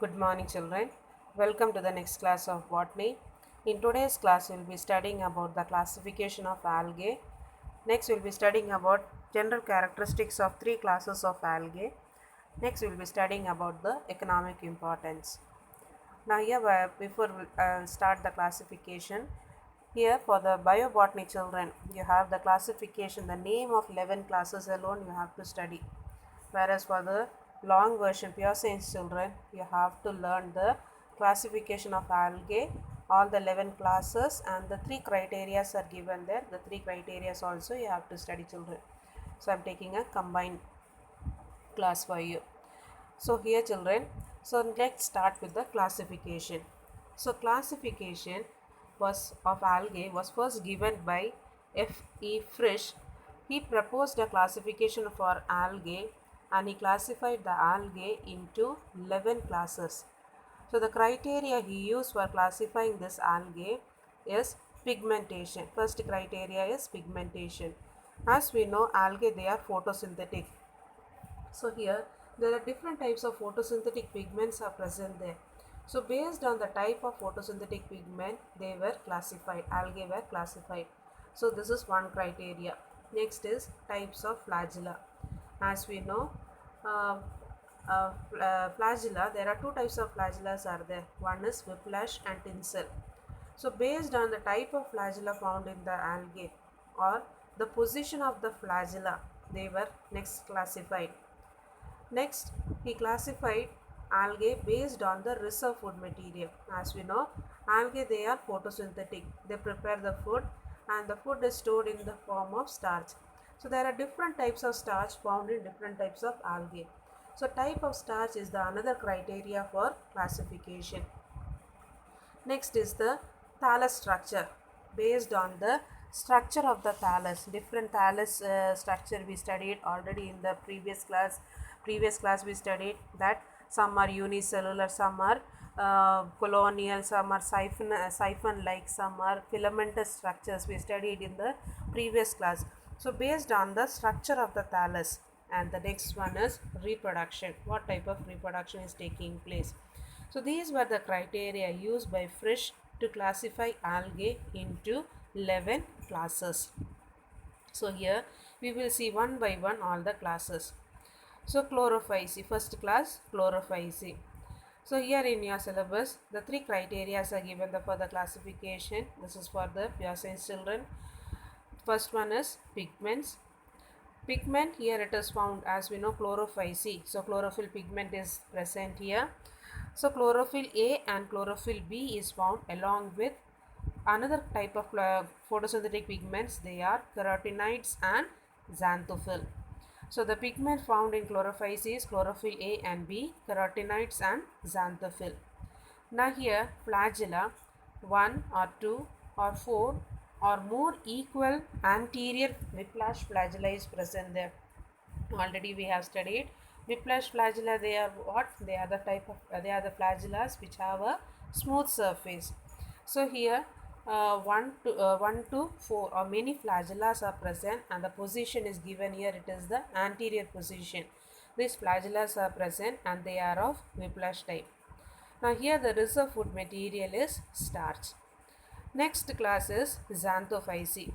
Good morning, children. Welcome to the next class of botany. In today's class, we'll be studying about the classification of algae. Next, we'll be studying about general characteristics of three classes of algae. Next, we'll be studying about the economic importance. Now, here, before we start the classification, here for the biobotany children, you have the classification, the name of 11 classes alone you have to study. Whereas for the long version pure science children, you have to learn the classification of algae, all the 11 classes, and the three criteria are given there. The three criteria also you have to study, children. So I'm taking a combined class for you. So here children, so let's start with the classification. So classification was of algae was first given by F.E. Frisch. He proposed a classification for algae and he classified the algae into 11 classes. So the criteria he used for classifying this algae is pigmentation. First criteria is pigmentation. As we know, algae, they are photosynthetic. So here there are different types of photosynthetic pigments are present there. So based on the type of photosynthetic pigment, they were classified, algae were classified. So this is one criteria. Next is types of flagella. As we know, uh, flagella, there are two types of flagellas are there. One is whiplash and tinsel. So based on the type of flagella found in the algae or the position of the flagella, they were next classified. Next, he classified algae based on the reserve food material. As we know, algae, they are photosynthetic. They prepare the food and the food is stored in the form of starch. So there are different types of starch found in different types of algae. So type of starch is the another criteria for classification. Next is the thallus structure. Based on the structure of the thallus, different thallus structure we studied already in the previous class. Previous class we studied that some are unicellular, some are colonial, some are siphon like, some are filamentous structures we studied in the previous class. So based on the structure of the thallus, and the next one is reproduction. What type of reproduction is taking place? So these were the criteria used by Frisch to classify algae into 11 classes. So here we will see one by one all the classes. So chlorophyce, first class chlorophyce. So here in your syllabus, the three criteria are given for the classification. This is for the pure science children. First one is pigments. Pigment, here it is found, as we know, chlorophyce. So chlorophyll pigment is present here. So chlorophyll A and chlorophyll B is found along with another type of photosynthetic pigments. They are carotenoids and xanthophyll. So the pigment found in chlorophyce is chlorophyll A and B, carotenoids and xanthophyll. Now here flagella, 1 or 2 or 4 or more equal anterior whiplash flagella is present there. Already we have studied whiplash flagella. They are what? They are the type of they are the flagellas which have a smooth surface. So here 1 to 4 or many flagellas are present and the position is given here. It is the anterior position. These flagellas are present and they are of whiplash type. Now here the reserve food material is starch. Next class is xanthophyce.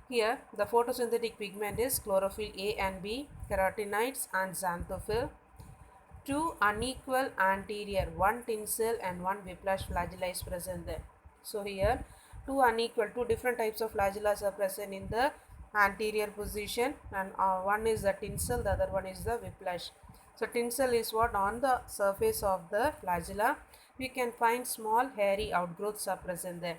Here the photosynthetic pigment is chlorophyll A and B, carotenoids and xanthophyll. Two unequal anterior, one tinsel and one whiplash flagella is present there. So here two different types of flagellas are present in the anterior position, and one is the tinsel, the other one is the whiplash. So tinsel is what? On the surface of the flagella we can find small hairy outgrowths are present there.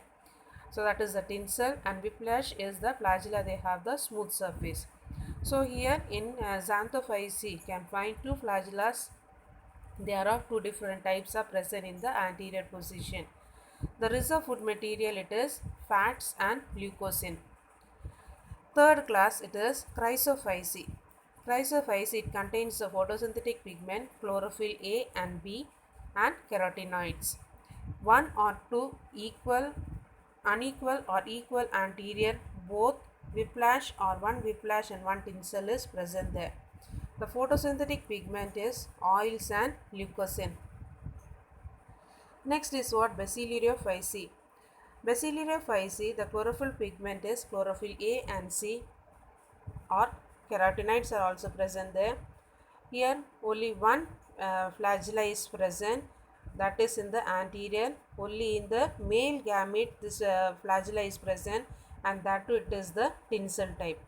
So that is the tinsel, and whiplash is the flagella, they have the smooth surface. So here in xanthophyce you can find two flagellas. They are of two different types are present in the anterior position. The reserve food material, it is fats and leucosin. Third class, it is chrysophyce. Chrysophyce, it contains the photosynthetic pigment chlorophyll A and B and carotenoids. One or two unequal or equal anterior, both whiplash or one whiplash and one tinsel is present there. The photosynthetic pigment is oils and leucosin. Next is what Basilerophyceae. Basilerophyceae, the chlorophyll pigment is chlorophyll A and C, or carotenoids are also present there. Here only one flagella is present, that is in the anterior. Only in the male gamete this flagella is present, and that too it is the tinsel type.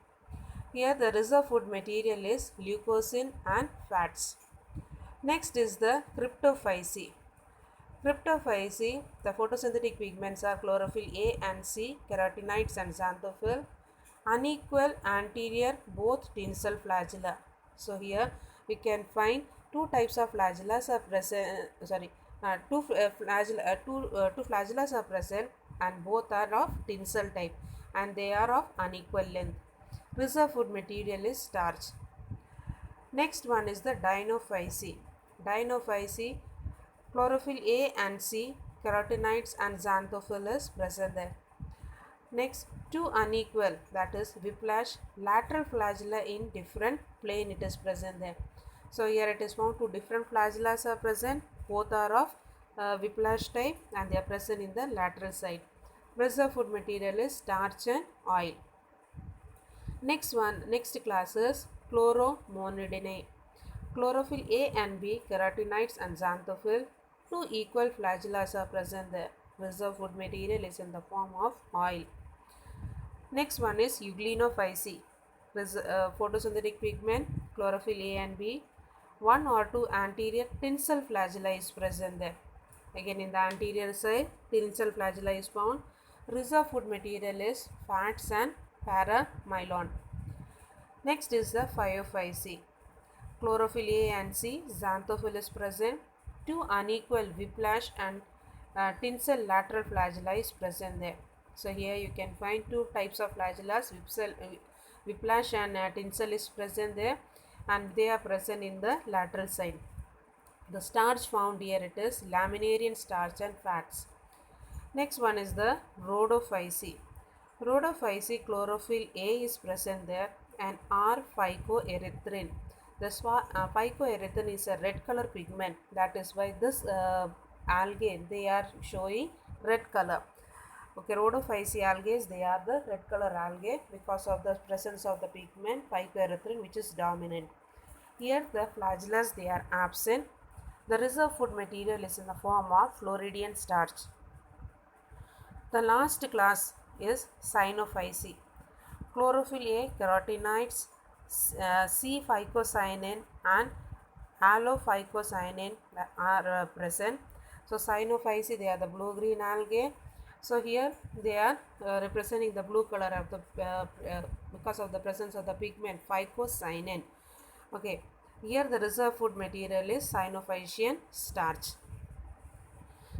Here the reserve food material is leucosin and fats. Next is the Cryptophyceae. Cryptophyceae, the photosynthetic pigments are chlorophyll A and C, carotenoids and xanthophyll. Unequal anterior both tinsel flagella. So here we can find two types of flagellas are present. Two flagellas are present, and both are of tinsel type, and they are of unequal length. Reserve food material is starch. Next one is the Dinophyceae. Dinophyceae, chlorophyll A and C, carotenoids and xanthophyll is present there. Next, two unequal, that is whiplash, lateral flagella in different plane it is present there. So here it is found two different flagellas are present, both are of whiplash type, and they are present in the lateral side. Reserve food material is starch and oil. Next class is Chloromonidinae. Chlorophyll A and B, carotenoids and xanthophyll, two equal flagellas are present there. Reserve food material is in the form of oil. Next one is Euglenophyceae. Photosynthetic pigment, chlorophyll A and B. One or two anterior tinsel flagella is present there. Again in the anterior side, tinsel flagella is found. Reserve food material is fats and paramylon. Next is the Phaeophyceae. Chlorophyll A and C, xanthophyll is present. Two unequal whiplash and tinsel lateral flagella is present there. So here you can find two types of flagellas, whiplash and tinsel is present there, and they are present in the lateral side. The starch found here, it is laminarian starch and fats. Next one is the Rhodophyceae. Rhodophyceae, chlorophyll A is present there, and R phycoerythrin. The phycoerythrin is a red color pigment, that is why this algae they are showing red color. Okay, Rhodophyceae algae, they are the red color algae because of the presence of the pigment phycoerythrin, which is dominant. Here the flagellas they are absent. The reserve food material is in the form of Floridian starch. The last class is Cyanophyceae. Chlorophyll A, carotenoids, C phycocyanin and allophycocyanin are present. So Cyanophyceae, they are the blue-green algae. So here they are representing the blue color of the because of the presence of the pigment phycocyanin. Okay, here the reserve food material is Cyanophycean starch.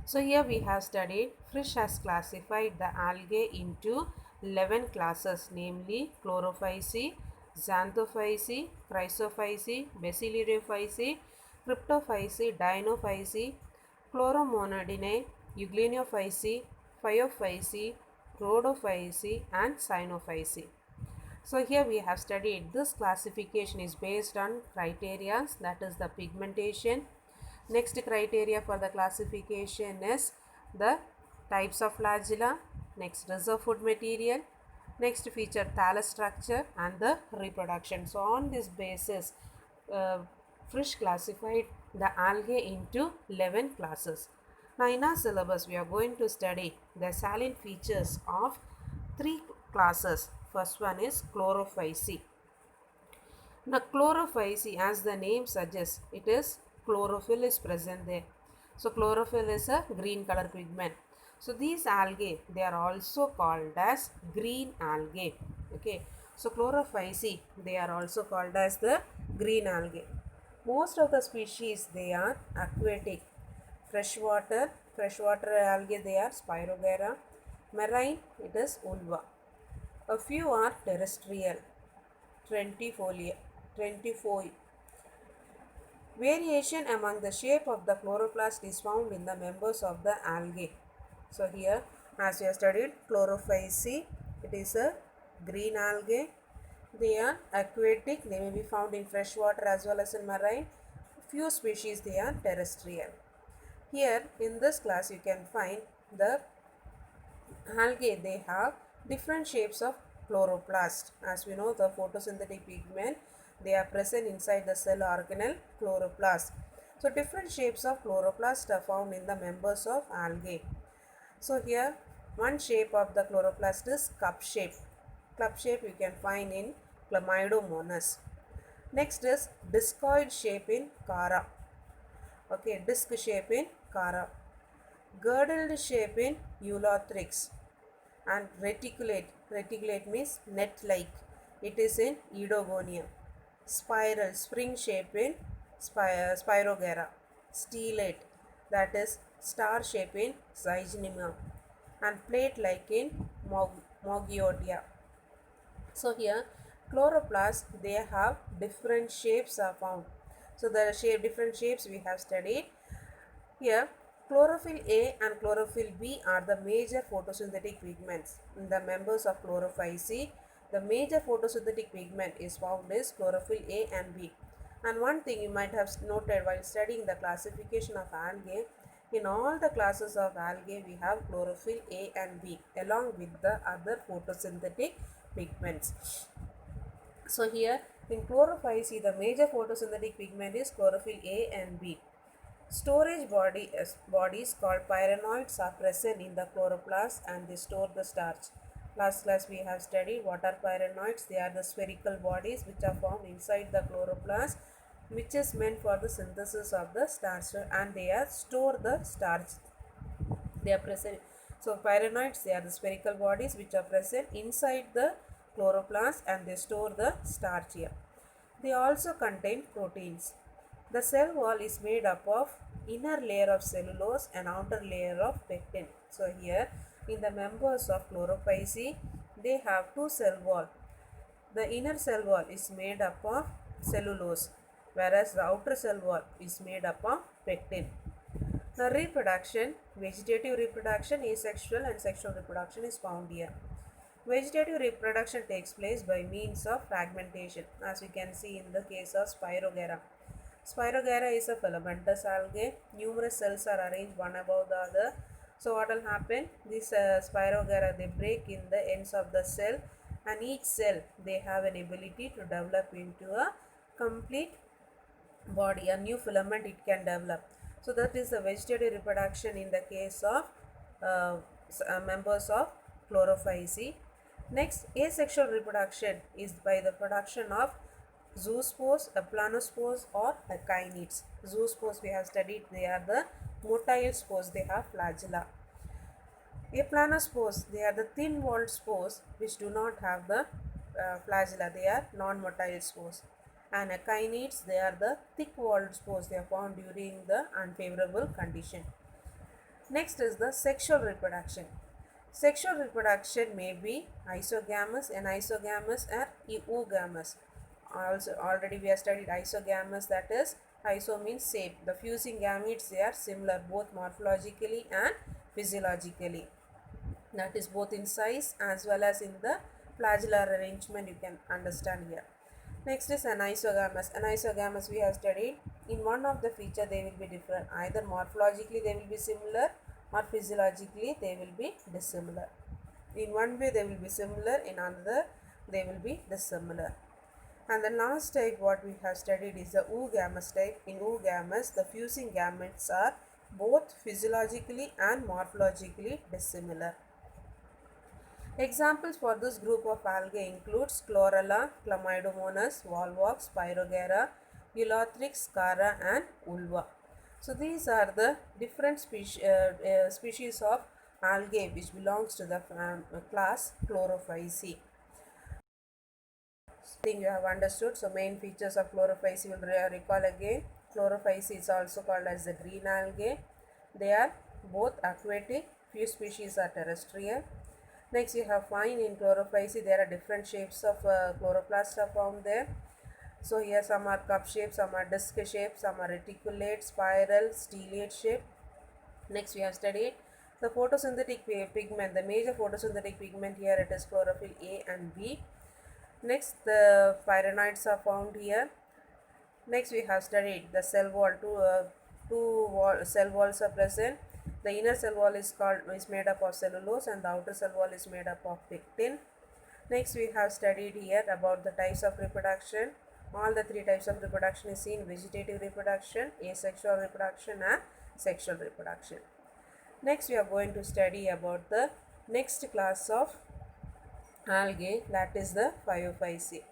So here we have studied Frisch has classified the algae into 11 classes, namely Chlorophyceae, Xanthophyceae, Chrysophyceae, Basilerophyceae, Cryptophyceae, Dinophyceae, Chloromonidinae, Euglenophyceae, Phaeophyceae, Rhodophyceae and Cyanophyceae. So here we have studied this classification is based on criteria, that is the pigmentation. Next criteria for the classification is the types of flagella, next reserve food material, next feature thallus structure and the reproduction. So on this basis, Frisch classified the algae into 11 classes. Now in our syllabus we are going to study the salient features of 3 classes. First one is Chlorophyceae. Now Chlorophyceae, as the name suggests, it is chlorophyll is present there. So chlorophyll is a green color pigment. So these algae, they are also called as green algae. Okay. So Chlorophyceae, they are also called as the green algae. Most of the species, they are aquatic. Freshwater algae, they are Spirogyra. Marine, it is Ulva. A few are terrestrial, Trentifolia. Variation among the shape of the chloroplast is found in the members of the algae. So here, as we have studied, Chlorophyceae, it is a green algae. They are aquatic, they may be found in freshwater as well as in marine. Few species, they are terrestrial. Here in this class you can find the algae. They have different shapes of chloroplast. As we know, the photosynthetic pigment, they are present inside the cell organelle chloroplast. So different shapes of chloroplast are found in the members of algae. So here one shape of the chloroplast is cup shape. Cup shape you can find in Chlamydomonas. Next is discoid shape in Chara. Okay, disc shape in Chara. Girdled shape in Eulothrix. And reticulate means net like, it is in Eudogonia. Spiral, spring shape in Spirogera. Stellate, that is star shape in Zygenema. And plate like in Mogiotia. So here chloroplasts, they have different shapes are found. So the different shapes we have studied. Here chlorophyll A and chlorophyll B are the major photosynthetic pigments. In the members of Chlorophyceae, the major photosynthetic pigment is found is chlorophyll A and B. And one thing you might have noted while studying the classification of algae, in all the classes of algae we have chlorophyll A and B along with the other photosynthetic pigments. So here in Chlorophyceae, the major photosynthetic pigment is chlorophyll A and B. Storage bodies called pyrenoids are present in the chloroplast and they store the starch. Last class we have studied what are pyrenoids. They are the spherical bodies which are found inside the chloroplast, which is meant for the synthesis of the starch, and they are store the starch. They are present. So pyrenoids, they are the spherical bodies which are present inside the chloroplast and they store the starch here. They also contain proteins. The cell wall is made up of inner layer of cellulose and outer layer of pectin. So here in the members of Chlorophyceae, they have two cell wall. The inner cell wall is made up of cellulose, whereas the outer cell wall is made up of pectin. The reproduction, vegetative reproduction, asexual and sexual reproduction is found here. Vegetative reproduction takes place by means of fragmentation, as we can see in the case of Spirogera. Spirogera is a filamentous algae. Numerous cells are arranged one above the other. So what will happen? These Spirogera, they break in the ends of the cell, and each cell, they have an ability to develop into a complete body, a new filament it can develop. So that is the vegetative reproduction in the case of members of Chlorophyceae. Next, asexual reproduction is by the production of zoospores, aplanospores or echinids. Zoospores we have studied, they are the motile spores, they have flagella. Aplanospores, they are the thin walled spores which do not have the flagella, they are non-motile spores. And echinids, they are the thick walled spores, they are found during the unfavorable condition. Next is the sexual reproduction. Sexual reproduction may be isogamous, anisogamous or eugamous. Also already we have studied isogamous, that is iso means same. The fusing gametes, they are similar both morphologically and physiologically. That is both in size as well as in the flagellar arrangement, you can understand here. Next is anisogamous. Anisogamous we have studied. In one of the feature they will be different. Either morphologically they will be similar or physiologically they will be dissimilar. In one way they will be similar, in another they will be dissimilar. And the last type what we have studied is the oogamous type. In oogamous, the fusing gametes are both physiologically and morphologically dissimilar. Examples for this group of algae includes Chlorella, Chlamydomonas, Volvox, Spirogera, Eulothrix, Chara and Ulva. So these are the different species of algae which belongs to the class Chlorophyceae. I think you have understood. So main features of Chlorophyceae will recall again. Chlorophyceae is also called as the green algae. They are both aquatic, few species are terrestrial. Next you have find in Chlorophyceae there are different shapes of chloroplasts are found there. So here some are cup shape, some are disc shape, some are reticulate, spiral, stellate shape. Next we have studied the photosynthetic pigment. The major photosynthetic pigment here it is chlorophyll A and B. Next the pyrenoids are found here. Next we have studied the cell wall. cell walls are present. The inner cell wall is made up of cellulose and the outer cell wall is made up of pectin. Next, we have studied here about the types of reproduction. All the three types of reproduction is seen: vegetative reproduction, asexual reproduction, and sexual reproduction. Next, we are going to study about the next class of algae, that is the Phaeophyceae.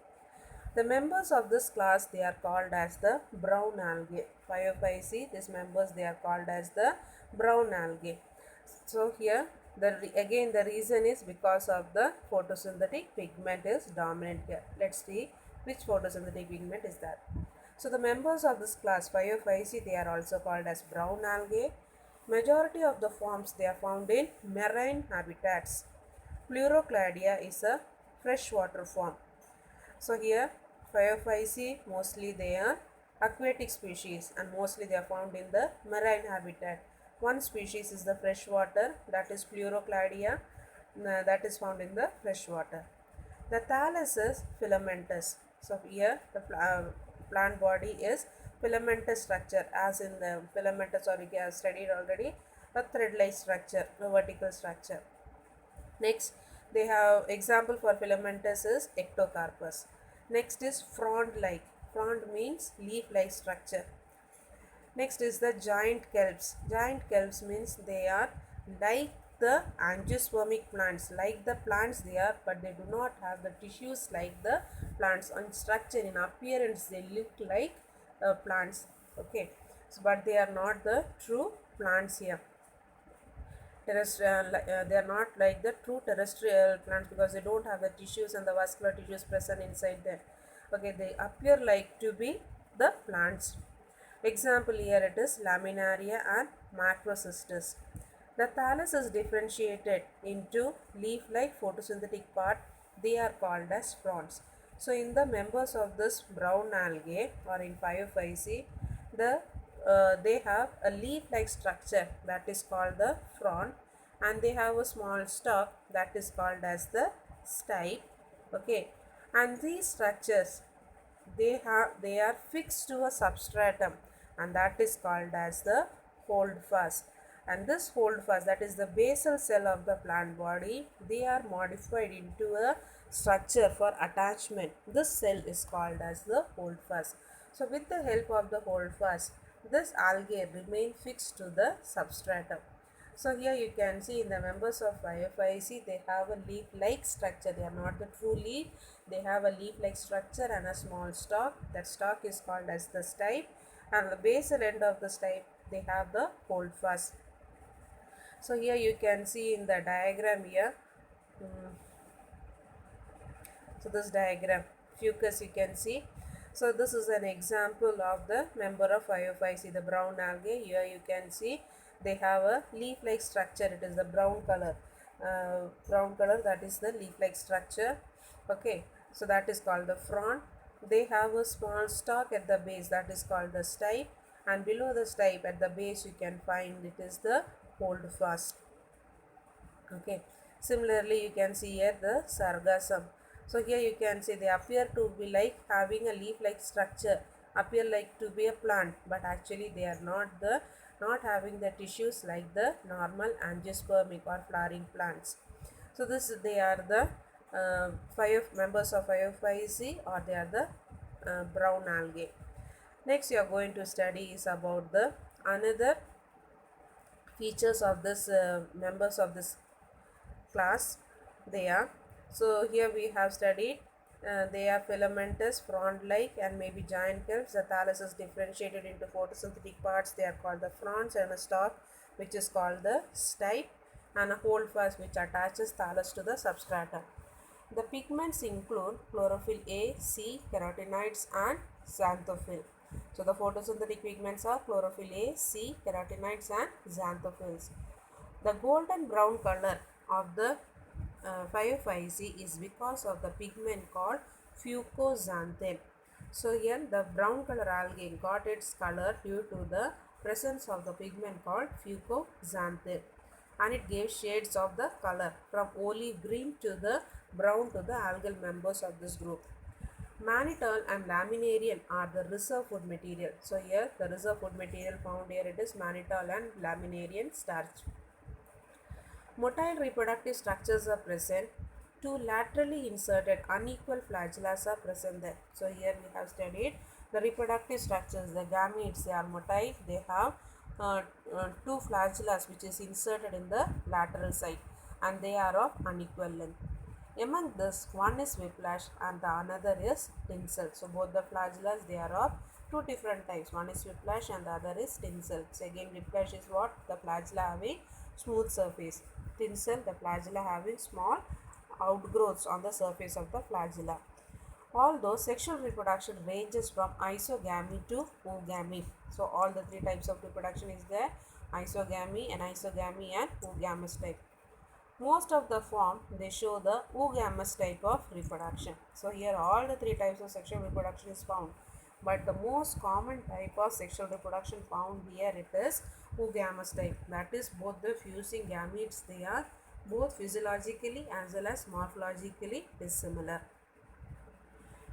The members of this class, they are called as the brown algae. Phaeophyceae, these members, they are called as the brown algae. So here again the reason is because of the photosynthetic pigment is dominant here. Let's see which photosynthetic pigment is that. So the members of this class Phaeophyceae, they are also called as brown algae. Majority of the forms, they are found in marine habitats. Plurocladia is a freshwater form. So here Phaeophyceae, mostly they are aquatic species and mostly they are found in the marine habitat. One species is the freshwater, that is Plurocladia, that is found in the freshwater. The thallus is filamentous. So here the plant body is filamentous structure, as in the filamentous, or we have studied already, a thread-like structure, a vertical structure. Next, they have example for filamentous is Ectocarpus. Next is frond-like. Frond means leaf-like structure. Next is the giant kelps. Giant kelps means they are like the angiospermic plants, like the plants they are, but they do not have the tissues like the plants. On structure, in appearance, they look like plants. Okay, so but they are not the true plants here. They are not like the true terrestrial plants because they don't have the tissues and the vascular tissues present inside them. Okay, they appear like to be the plants. Example here it is Laminaria and Macrocystis. The thallus is differentiated into leaf-like photosynthetic part. They are called as fronds. So in the members of this brown algae or in Phaeophyceae, they have a leaf-like structure that is called the frond, and they have a small stalk that is called as the stipe. Okay, and these structures, they are fixed to a substratum, and that is called as the holdfast. And this holdfast, that is the basal cell of the plant body, they are modified into a structure for attachment. This cell is called as the holdfast. So with the help of the holdfast, this algae remain fixed to the substratum. So here you can see in the members of Phaeophyceae, they have a leaf-like structure. They are not the true leaf. They have a leaf-like structure and a small stalk. That stalk is called as the stipe, and the basal end of the stipe, they have the holdfast. So here you can see in the diagram here. So this diagram, fucus you can see. So this is an example of the member of Phaeophyceae, the brown algae. Here you can see they have a leaf-like structure. It is the brown color. That is the leaf-like structure. Okay, so that is called the frond. They have a small stalk at the base, that is called the stipe, and below the stipe at the base you can find it is the holdfast. Okay, similarly you can see here the sargassum. So here you can see they appear to be like having a leaf-like structure, appear like to be a plant, but actually they are not having the tissues like the normal angiospermic or flowering plants. So they are the members of Phaeophyceae, or they are the brown algae. Next you are going to study is about the another features of this members of this class. They are, so here we have studied they are filamentous, frond-like, and maybe giant kelps. The thallus is differentiated into photosynthetic parts. They are called the fronds, and a stalk which is called the stipe, and a holdfast which attaches thallus to the substratum. The pigments include chlorophyll A, C, carotenoids, and xanthophyll. So the photosynthetic pigments are chlorophyll A, C, carotenoids, and xanthophylls. The golden brown color of the Phaeophyceae is because of the pigment called fucoxanthin. So here the brown color algae got its color due to the presence of the pigment called fucoxanthin, and it gave shades of the color from olive green to the brown to the algal members of this group. Mannitol and laminarian are the reserve food material. So here the reserve food material found here, it is mannitol and laminarian starch. Motile reproductive structures are present. Two laterally inserted unequal flagella are present there. So here we have studied the reproductive structures. The gametes, they are motile. They have two flagella which is inserted in the lateral side, and they are of unequal length. Among this, one is whiplash and the another is tinsel. So both the flagellas, they are of two different types. One is whiplash and the other is tinsel. So again, whiplash is what? The flagella having smooth surface. Tinsel, the flagella having small outgrowths on the surface of the flagella. Although sexual reproduction ranges from isogamy to oogamy. So all the three types of reproduction is there: isogamy, anisogamy and oogamous type. Most of the form, they show the oogamous type of reproduction. So here all the three types of sexual reproduction is found, but the most common type of sexual reproduction found here, it is oogamous type. That is, both the fusing gametes, they are both physiologically as well as morphologically dissimilar.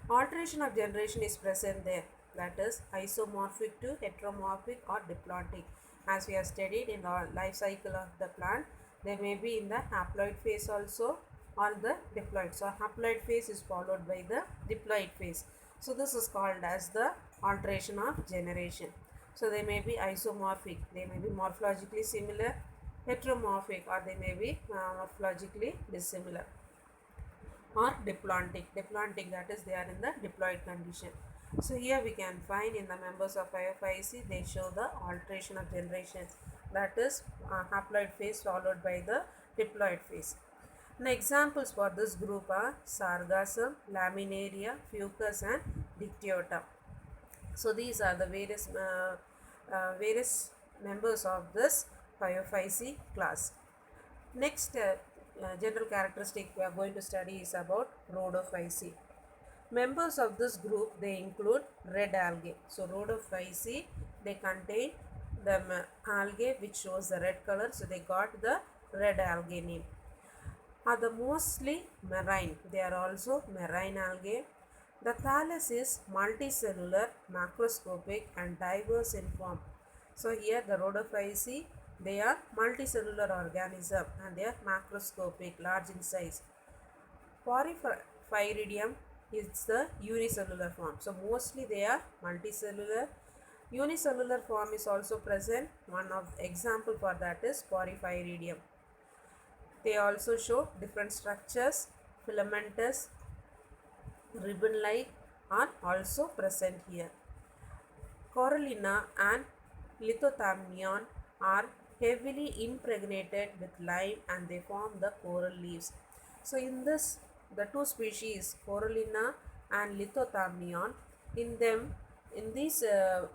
Alteration of generation is present there, that is isomorphic to heteromorphic or diplontic. As we have studied in the life cycle of the plant, they may be in the haploid phase also or the diploid. So haploid phase is followed by the diploid phase. So this is called as the alteration of generation. So they may be isomorphic, they may be morphologically similar, heteromorphic, or they may be morphologically dissimilar, or diplontic. Diplontic, that is, they are in the diploid condition. So here we can find in the members of IFIC, they show the alteration of generation, that is haploid phase followed by the diploid phase. Now examples for this group are sargassum, laminaria, fucus and dictyota. So these are the various members of this Phaeophyce class. Next general characteristic we are going to study is about Rhodophyce. Members of this group, they include red algae. So Rhodophyce, they contain the algae which shows the red color, so they got the red algae name. Are the mostly marine. They are also marine algae. The thallus is multicellular, macroscopic and diverse in form. So here the Rhodophyce, they are multicellular organism and they are macroscopic, large in size. Porphyridium is the unicellular form. So mostly they are multicellular. Unicellular form is also present. One of example for that is Porphyridium. They also show different structures. Filamentous, ribbon-like are also present here. Corallina and Lithothamnion are heavily impregnated with lime and they form the coral leaves. So in this, the two species Corallina and Lithothamnion, in them, in these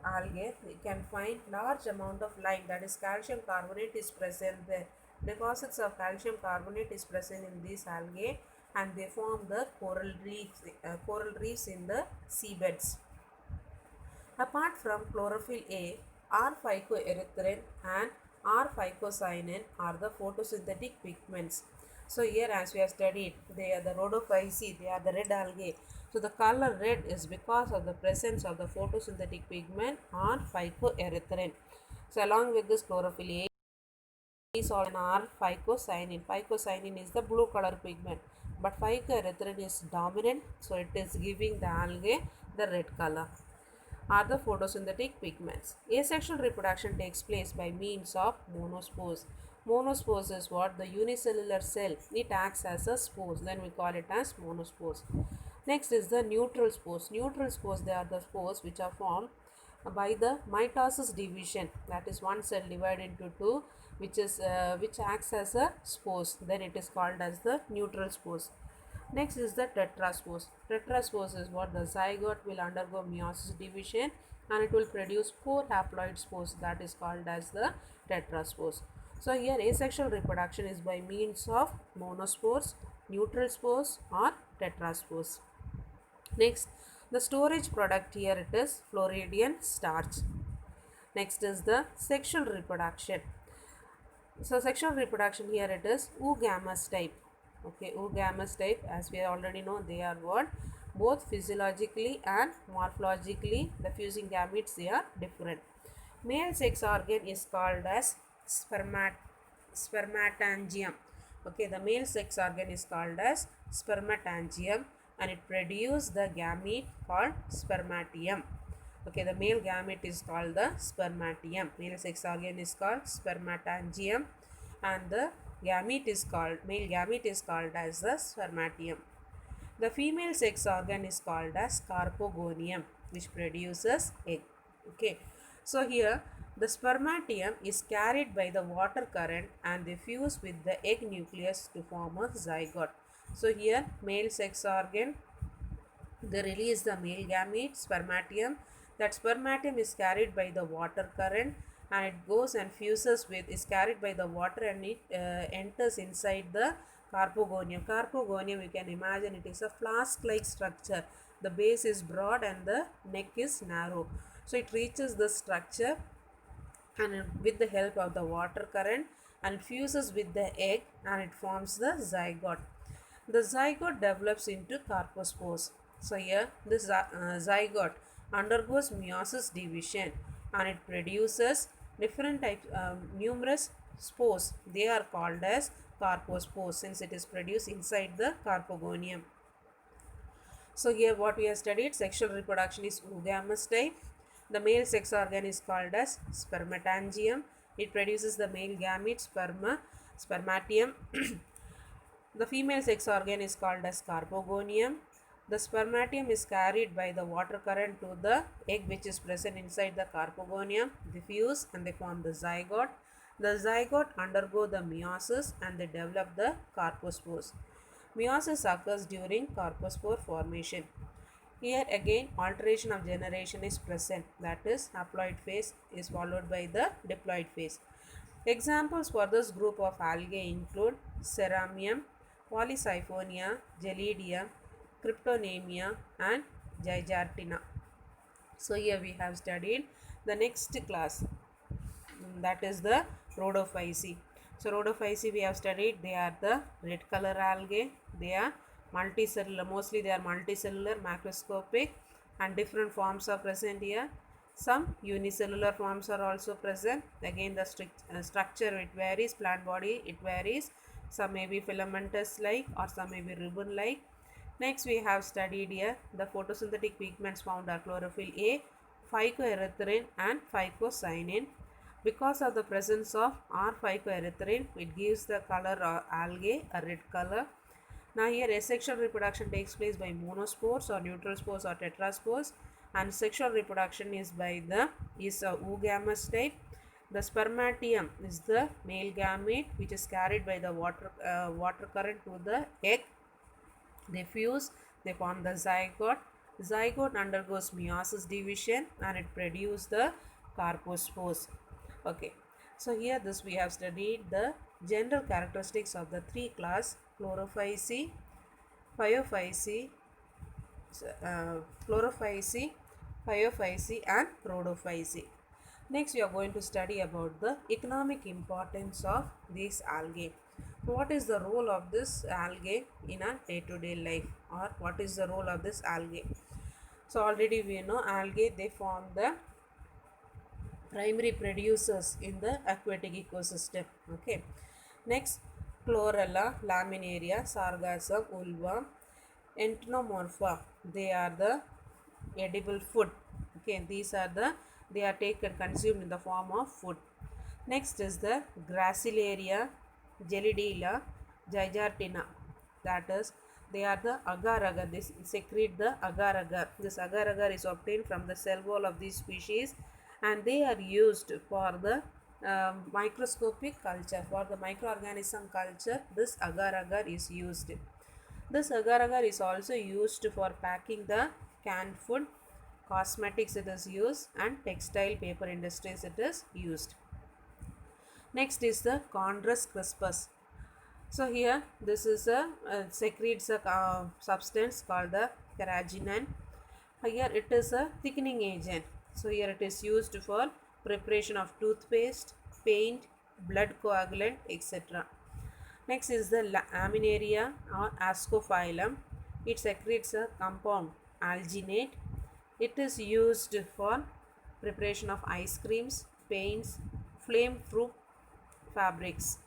algae, we can find large amount of lime, that is calcium carbonate is present there. Deposits of calcium carbonate is present in these algae and they form the coral reefs in the seabeds. Apart from chlorophyll A, R-phycoerythrin and R-phycocyanin are the photosynthetic pigments. So here, as we have studied, they are the Rhodophyce, they are the red algae. So the color red is because of the presence of the photosynthetic pigment R-phycoerythrin. So along with this, chlorophyll A is also an R-phycocyanin. Phycocyanin is the blue color pigment, but phycoerythrin is dominant, so it is giving the algae the red color. Are the photosynthetic pigments. Asexual reproduction takes place by means of monospores. Monospores is what? The unicellular cell. It acts as a spores. Then we call it as monospores. Next is the neutral spores. Neutral spores, they are the spores which are formed by the mitosis division. That is, one cell divided into two, which acts as a spores. Then it is called as the neutral spores. Next is the tetraspores. Tetraspores is what? The zygote will undergo meiosis division and it will produce 4 haploid spores, that is called as the tetraspores. So here asexual reproduction is by means of monospores, neutral spores or tetraspores. Next, the storage product here, it is Floridian starch. Next is the sexual reproduction. So sexual reproduction here, it is oogamous type. Okay, oogamous type, as we already know, they are what? Both physiologically and morphologically, the fusing gametes they are different. Male sex organ is called as spermatangium. Okay, the male sex organ is called as spermatangium and it produces the gamete called spermatium. Okay, the male gamete is called the spermatium. Male sex organ is called spermatangium and the male gamete is called as the spermatium. The female sex organ is called as carpogonium, which produces egg. Okay, so here the spermatium is carried by the water current and they fuse with the egg nucleus to form a zygote. So here male sex organ, they release the male gamete spermatium. That spermatium is carried by the water current and it goes and fuses with, is carried by the water and it enters inside the carpogonium. Carpogonium, you can imagine it is a flask like structure. The base is broad and the neck is narrow. So it reaches the structure and with the help of the water current and fuses with the egg and it forms the zygote. The zygote develops into carpospores. So here this zygote undergoes meiosis division and it produces different types, numerous spores. They are called as carpospores since it is produced inside the carpogonium. So here what we have studied, sexual reproduction is oogamous type. The male sex organ is called as spermatangium. It produces the male gamete spermatium. The female sex organ is called as carpogonium. The spermatium is carried by the water current to the egg which is present inside the carpogonium. They fuse and they form the zygote. The zygote undergo the meiosis and they develop the carpospores. Meiosis occurs during carpospore formation. Here again alteration of generation is present, that is haploid phase is followed by the diploid phase. Examples for this group of algae include Ceramium, Polysiphonia, Gelidium, Cryptonemia and Giardia. So here we have studied the next class, that is the Rhodophyceae. So Rhodophyceae we have studied, they are the red color algae. They are multicellular, mostly they are multicellular, macroscopic and different forms are present here. Some unicellular forms are also present. Again the structure it varies, plant body it varies. Some may be filamentous like or some may be ribbon like. Next we have studied here the photosynthetic pigments found are chlorophyll A, phycoerythrin and phycocyanin. Because of the presence of R-phycoerythrin, it gives the color algae a red color. Now here asexual reproduction takes place by monospores or neutral spores or tetraspores, and sexual reproduction is by the oogamous type. The spermatium is the male gamete which is carried by the water current to the egg. They fuse, they form the zygote. Zygote undergoes meiosis division and it produces the carpospores. Okay, so here this we have studied the general characteristics of the three class Chlorophyceae, Phaeophyceae, Chlorophyceae, Phaeophyceae and Rhodophyceae. Next we are going to study about the economic importance of these algae. What is the role of this algae in our day-to-day life, or what is the role of this algae? So already we know algae they form the primary producers in the aquatic ecosystem. Okay, next chlorella, laminaria, sargassum, ulva, entomomorpha, they are the edible food. Okay, these are the, they are taken consumed in the form of food. Next is the gracilaria, gelidilla, giardia, that is they are the agar-agar. They secrete the agar-agar. This agar-agar is obtained from the cell wall of these species and they are used for the microscopic culture. For the microorganism culture, this agar-agar is used. This agar-agar is also used for packing the canned food, cosmetics it is used, and textile paper industries it is used. Next is the Chondrus crispus. So here this is a secretes a substance called the carrageenan. Here it is a thickening agent. So here it is used for preparation of toothpaste, paint, blood coagulant, etc. Next is the laminaria or ascophyllum. It secretes a compound alginate. It is used for preparation of ice creams, paints, flame proof fabrics.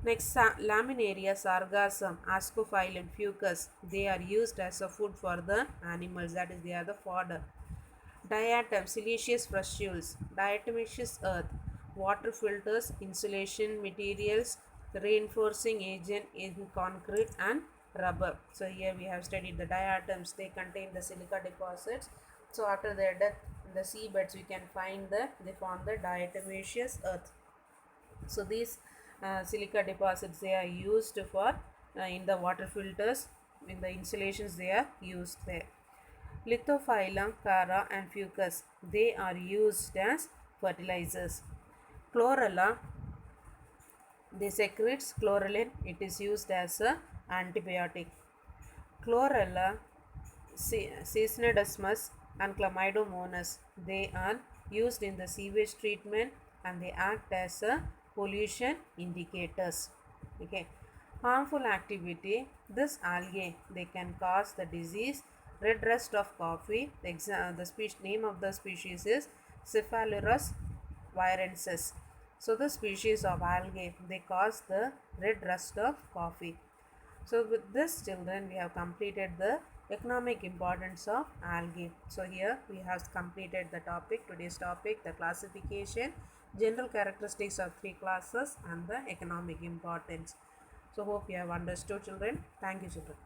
Next, Laminaria, sargassum, ascophylum, fucus. They are used as a food for the animals. That is, they are the fodder. Diatom, siliceous pustules, diatomaceous earth, water filters, insulation materials, reinforcing agent in concrete and rubber. So here we have studied the diatoms. They contain the silica deposits. So after their death in the seabeds, we can find that they form the diatomaceous earth. So these silica deposits, they are used for in the water filters, in the insulations they are used there. Lithophyllum, Chara and Fucus, they are used as fertilizers. Chlorella, they secretes chlorella, it is used as a antibiotic. Chlorella, Cisnodesmus and Chlamydomonas, they are used in the sewage treatment and they act as a pollution indicators. Okay. Harmful activity, this algae, they can cause the disease red rust of coffee. The name of the species is Cephalosporus virensis. So the species of algae, they cause the red rust of coffee. So with this, children, we have completed the economic importance of algae. So here we have completed the topic, today's topic, the classification, general characteristics of three classes and the economic importance. So hope you have understood, children. Thank you, children.